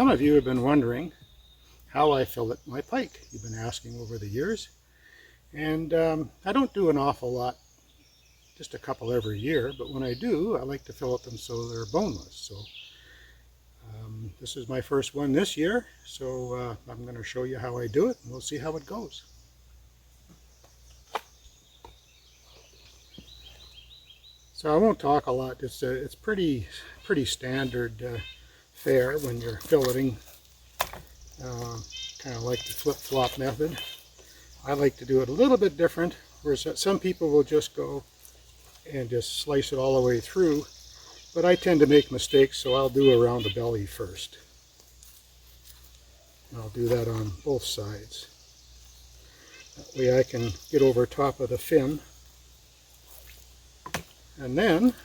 Some of you have been wondering how I fillet my pike. You've been asking over the years. And I don't do an awful lot, just a couple every year, but when I do, I like to fillet them so they're boneless. So this is my first one this year, so I'm going to show you how I do it, and we'll see how it goes. So I won't talk a lot. It's pretty standard fare when you're filleting, kind of like the flip-flop method. I like to do it a little bit different, whereas some people will just go and just slice it all the way through, but I tend to make mistakes, so I'll do around the belly first. And I'll do that on both sides. That way I can get over top of the fin, and then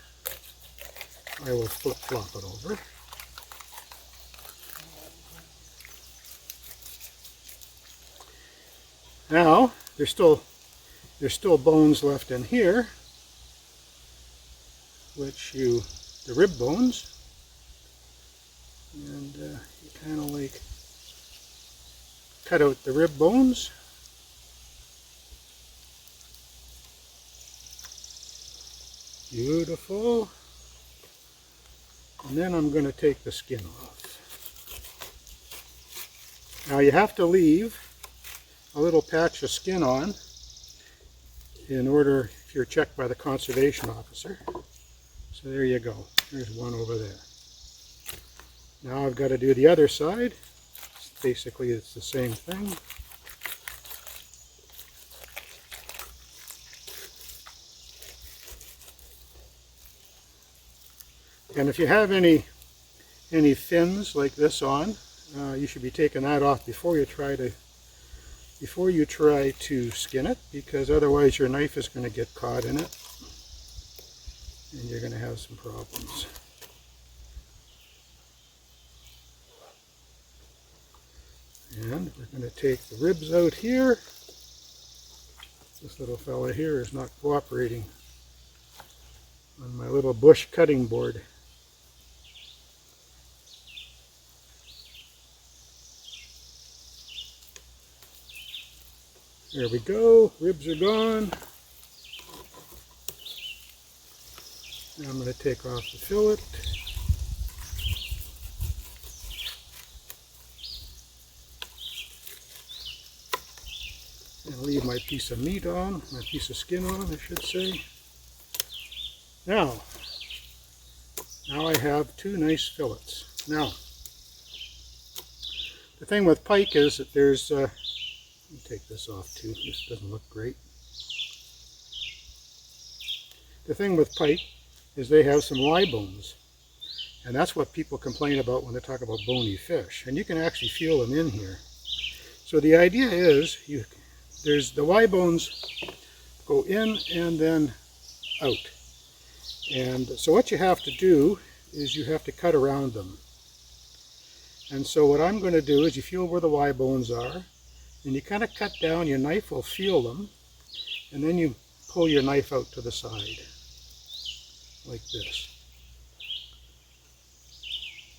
I will flip-flop it over. Now, there's still bones left in here, the rib bones, and you kind of like cut out the rib bones. Beautiful. And then I'm going to take the skin off. Now you have to leave a little patch of skin on in order, if you're checked by the conservation officer. So there you go. There's one over there. Now I've got to do the other side. Basically it's the same thing. And if you have any fins like this on, you should be taking that off before you try to skin it, because otherwise your knife is going to get caught in it and you're going to have some problems. And we're going to take the ribs out here. This little fella here is not cooperating on my little bush cutting board. There we go, ribs are gone. Now I'm going to take off the fillet. And leave my piece of meat on, my piece of skin on, I should say. Now I have two nice fillets. Now, the thing with pike is that there's let me take this off too. This doesn't look great. The thing with pike is they have some Y bones. And that's what people complain about when they talk about bony fish. And you can actually feel them in here. So the idea is, there's the Y bones go in and then out. And so what you have to do is you have to cut around them. And so what I'm going to do is you feel where the Y bones are. And you kind of cut down, your knife will feel them, and then you pull your knife out to the side, like this.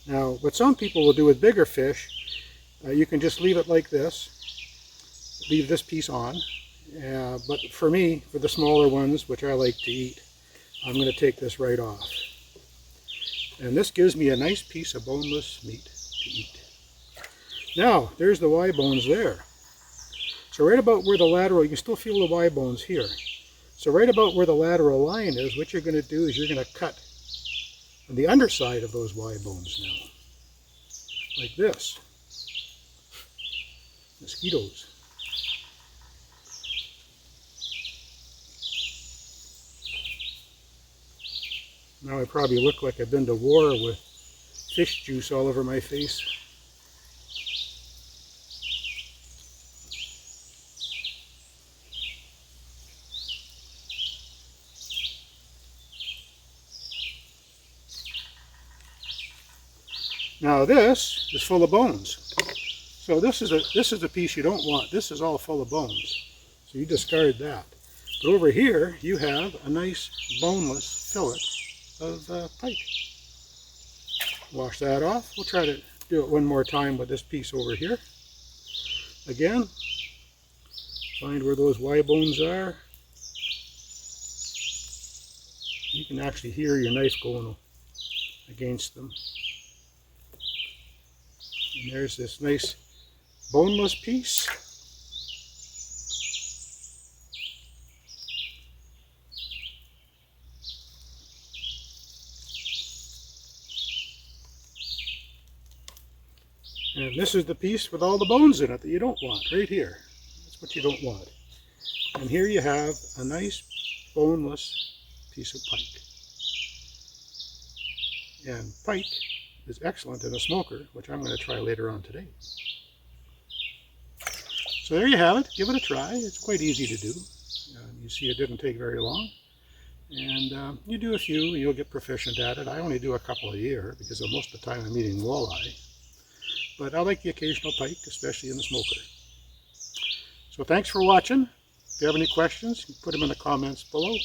Now, what some people will do with bigger fish, you can just leave it like this, leave this piece on, but for me, for the smaller ones, which I like to eat, I'm going to take this right off. And this gives me a nice piece of boneless meat to eat. Now, there's the Y bones there. So right about where the lateral, you can still feel the Y bones here. So right about where the lateral line is, what you're going to do is you're going to cut on the underside of those Y bones now. like this. Mosquitoes. Now I probably look like I've been to war with fish juice all over my face. Now this is full of bones. So this is a piece you don't want. This is all full of bones. So you discard that. But over here you have a nice boneless fillet of pike. Wash that off. We'll try to do it one more time with this piece over here. Again, find where those Y bones are. You can actually hear your knife going against them. And there's this nice boneless piece. And this is the piece with all the bones in it that you don't want, right here. That's what you don't want. And here you have a nice boneless piece of pike. And pike is excellent in a smoker, which I'm going to try later on today. So there you have it. Give it a try. It's quite easy to do. You see it didn't take very long. And you do a few, you'll get proficient at it. I only do a couple a year because most of the time I'm eating walleye. But I like the occasional pike, especially in the smoker. So thanks for watching. If you have any questions, put them in the comments below.